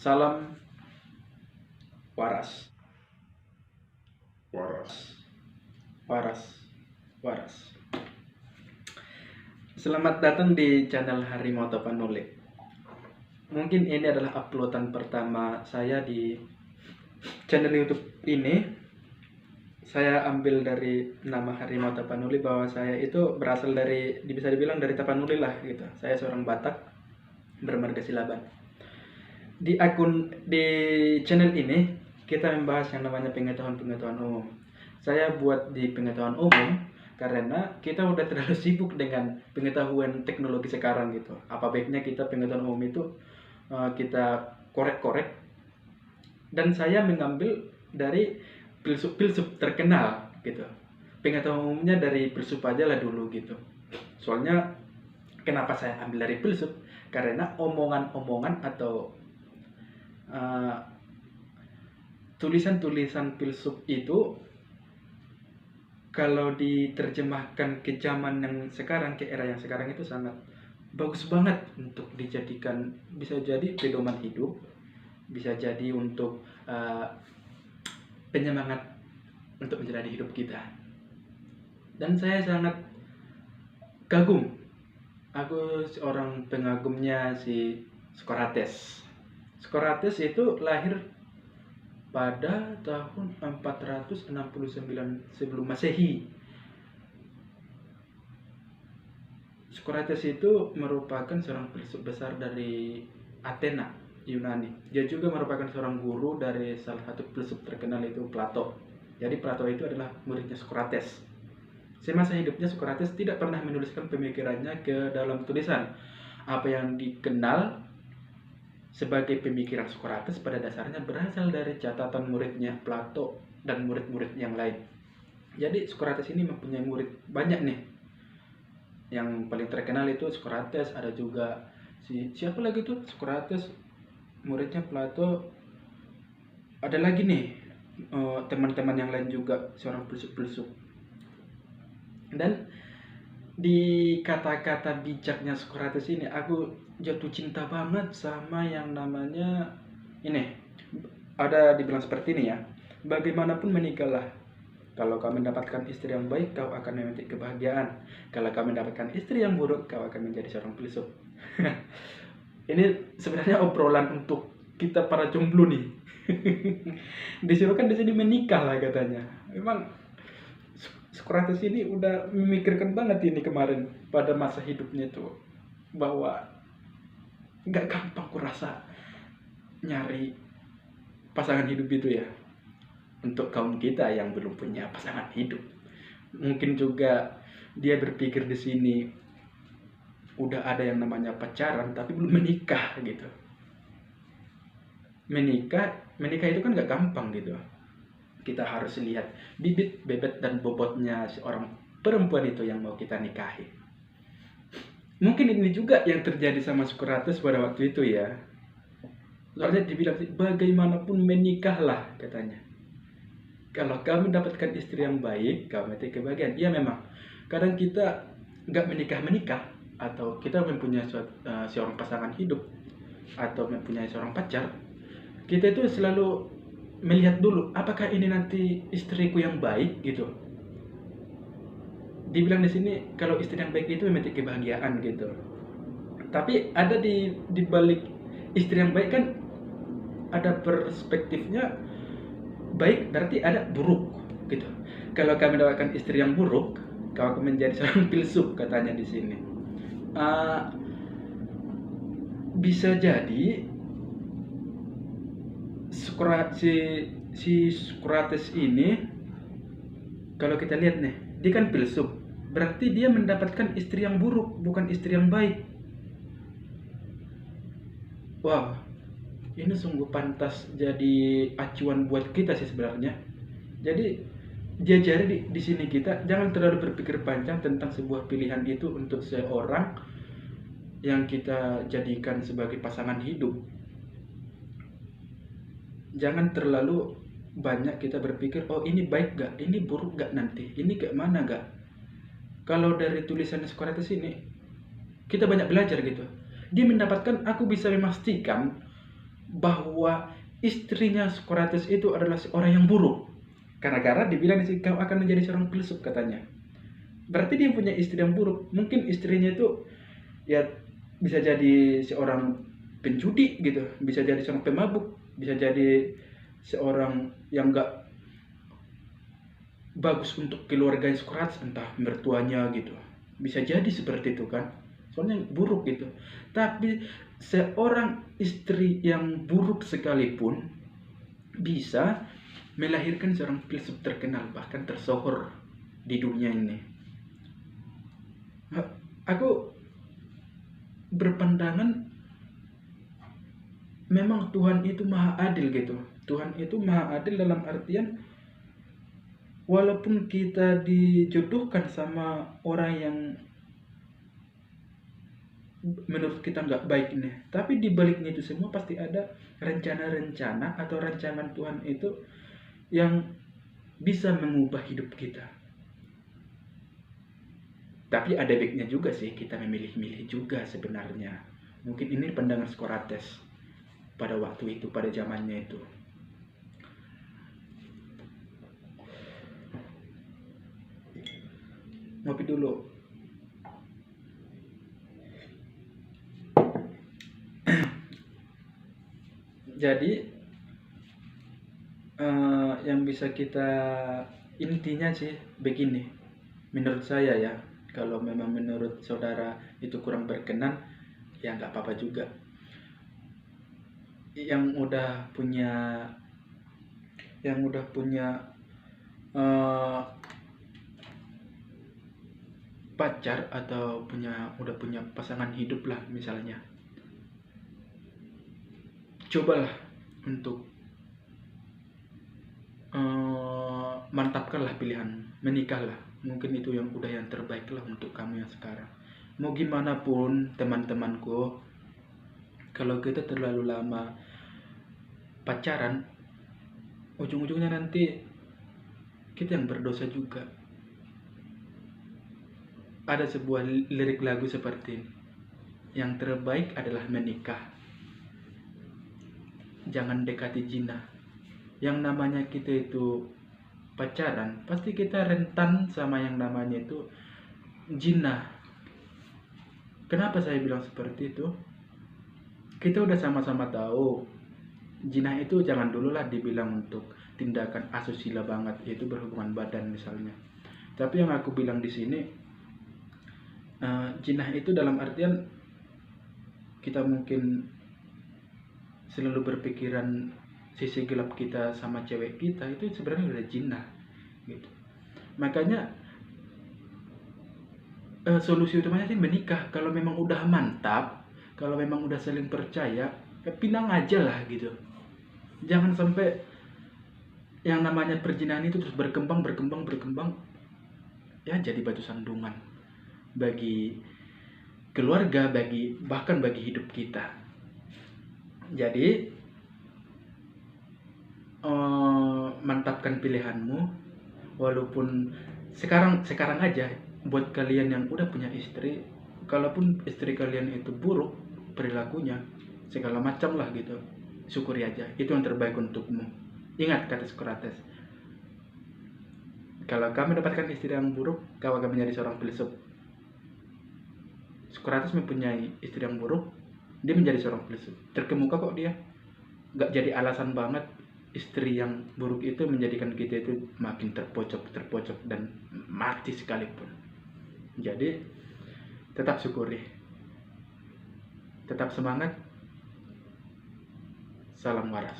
Salam waras, Waras. waras, waras. Selamat datang di channel Harimau Tapanuli. Mungkin ini adalah uploadan pertama saya di channel YouTube ini. Saya ambil dari nama Harimau Tapanuli bahwa saya itu berasal dari, bisa dibilang dari Tapanuli lah gitu. Saya seorang Batak bermarga Silaban. Di channel ini kita membahas yang namanya pengetahuan umum. Saya buat di pengetahuan umum karena kita udah terlalu sibuk dengan pengetahuan teknologi sekarang gitu. Apa baiknya kita pengetahuan umum itu kita korek-korek. Dan saya mengambil dari filsuf terkenal gitu. Pengetahuan umumnya dari filsuf aja lah dulu gitu. Soalnya kenapa saya ambil dari filsuf? Karena omongan-omongan atau tulisan-tulisan filsuf itu kalau diterjemahkan ke zaman yang sekarang, ke era yang sekarang itu sangat bagus banget untuk dijadikan, bisa jadi pedoman hidup, bisa jadi untuk penyemangat untuk menjalani hidup kita. Dan saya sangat kagum. Aku seorang pengagumnya si Socrates. Socrates itu lahir pada tahun 469 sebelum Masehi. Socrates itu merupakan seorang filsuf besar dari Athena, Yunani. Dia juga merupakan seorang guru dari salah satu filsuf terkenal itu Plato. Jadi Plato itu adalah muridnya Socrates. Semasa hidupnya Socrates tidak pernah menuliskan pemikirannya ke dalam tulisan. Apa yang dikenal sebagai pemikiran Socrates pada dasarnya berasal dari catatan muridnya Plato dan murid-murid yang lain. Jadi Socrates ini mempunyai murid banyak nih. Yang paling terkenal itu Socrates, ada juga siapa lagi tuh Socrates, muridnya Plato. Ada lagi nih teman-teman yang lain juga seorang filsuf-filsuf. Dan di kata-kata bijaknya Socrates ini aku jatuh cinta banget sama yang namanya ini. Ada dibilang seperti ini ya. Bagaimanapun menikahlah. Kalau kau mendapatkan istri yang baik, kau akan memetik kebahagiaan. Kalau kau mendapatkan istri yang buruk, kau akan menjadi seorang filsuf. Ini sebenarnya obrolan untuk kita para jomblo nih. Disuruh kan di sini menikah lah katanya. Memang Socrates ini udah memikirkan banget ini kemarin pada masa hidupnya itu, bahwa nggak gampang kurasa nyari pasangan hidup itu ya, untuk kaum kita yang belum punya pasangan hidup. Mungkin juga dia berpikir di sini udah ada yang namanya pacaran tapi belum menikah gitu. Menikah itu kan nggak gampang gitu. Kita harus lihat bibit, bebet, dan bobotnya seorang perempuan itu yang mau kita nikahi. Mungkin ini juga yang terjadi sama Socrates pada waktu itu ya. Soalnya dibilang bagaimanapun menikahlah katanya. Kalau kau mendapatkan istri yang baik, kau memetik kebahagiaan. Iya memang. Kadang kita nggak menikah atau kita mempunyai seorang pasangan hidup atau mempunyai seorang pacar, kita itu selalu melihat dulu apakah ini nanti istriku yang baik gitu. Dibilang di sini kalau istri yang baik itu memetik kebahagiaan gitu. Tapi ada di balik istri yang baik kan ada perspektifnya, baik berarti ada buruk gitu. Kalau kami mendapatkan istri yang buruk, kau akan menjadi seorang filsuf katanya di sini. Bisa jadi si Socrates ini, kalau kita lihat nih, dia kan filsuf, berarti dia mendapatkan istri yang buruk, bukan istri yang baik. Wah, ini sungguh pantas jadi acuan buat kita sih sebenarnya. Jadi diajari di sini kita jangan terlalu berpikir panjang tentang sebuah pilihan itu untuk seorang yang kita jadikan sebagai pasangan hidup. Jangan terlalu banyak kita berpikir, oh ini baik gak, ini buruk gak nanti, ini kayak mana gak. Kalau dari tulisan Socrates ini kita banyak belajar gitu. Dia mendapatkan, aku bisa memastikan bahwa istrinya Socrates itu adalah seorang yang buruk. Karena dibilang sih kau akan menjadi seorang filsuf katanya. Berarti dia punya istri yang buruk. Mungkin istrinya itu ya bisa jadi seorang penjudi gitu, bisa jadi seorang pemabuk, bisa jadi seorang yang gak bagus untuk keluarga Socrates, entah mertuanya gitu. Bisa jadi seperti itu kan. Soalnya buruk gitu. Tapi seorang istri yang buruk sekalipun bisa melahirkan seorang filsuf terkenal, bahkan tersohor di dunia ini. Aku berpandangan memang Tuhan itu maha adil gitu. Tuhan itu maha adil dalam artian walaupun kita dijodohkan sama orang yang menurut kita nggak baik nih, tapi di baliknya itu semua pasti ada rencana-rencana atau rancangan Tuhan itu yang bisa mengubah hidup kita. Tapi ada baiknya juga sih kita memilih-milih juga sebenarnya. Mungkin ini pandangan Socrates pada waktu itu, pada zamannya itu. Ngopi dulu. Jadi yang bisa kita intinya sih begini, menurut saya ya, kalau memang menurut saudara itu kurang berkenan ya nggak apa-apa juga. Yang udah punya pacar atau udah punya pasangan hidup lah misalnya, cobalah untuk mantapkanlah pilihan, menikahlah. Mungkin itu yang terbaik lah untuk kamu yang sekarang. Mau gimana pun teman-temanku, kalau kita terlalu lama pacaran, ujung-ujungnya nanti kita yang berdosa juga. Ada sebuah lirik lagu seperti ini, yang terbaik adalah menikah, jangan dekati zina. Yang namanya kita itu pacaran, pasti kita rentan sama yang namanya itu zina. Kenapa saya bilang seperti itu? Kita udah sama-sama tahu zina itu jangan dulu lah dibilang untuk tindakan asusila banget, yaitu berhubungan badan misalnya. Tapi yang aku bilang di sini, zina itu dalam artian kita mungkin selalu berpikiran sisi gelap kita sama cewek kita, itu sebenarnya udah zina gitu. Makanya solusi utamanya sih menikah. Kalau memang udah mantap, kalau memang udah saling percaya, ya pinang aja lah gitu. Jangan sampai yang namanya perzinahan itu terus berkembang, ya jadi batu sandungan bagi keluarga, bahkan bagi hidup kita. Jadi mantapkan pilihanmu, walaupun sekarang aja. Buat kalian yang udah punya istri, kalaupun istri kalian itu buruk perilakunya segala macam lah gitu, syukuri aja, itu yang terbaik untukmu. Ingat kata Socrates, kalau kamu dapatkan istri yang buruk, kau akan menjadi seorang filsuf. Socrates mempunyai istri yang buruk, dia menjadi seorang filsuf, terkemuka kok dia. Gak jadi alasan banget istri yang buruk itu menjadikan kita itu makin terpojok dan mati sekalipun. Jadi tetap syukuri, tetap semangat, salam waras.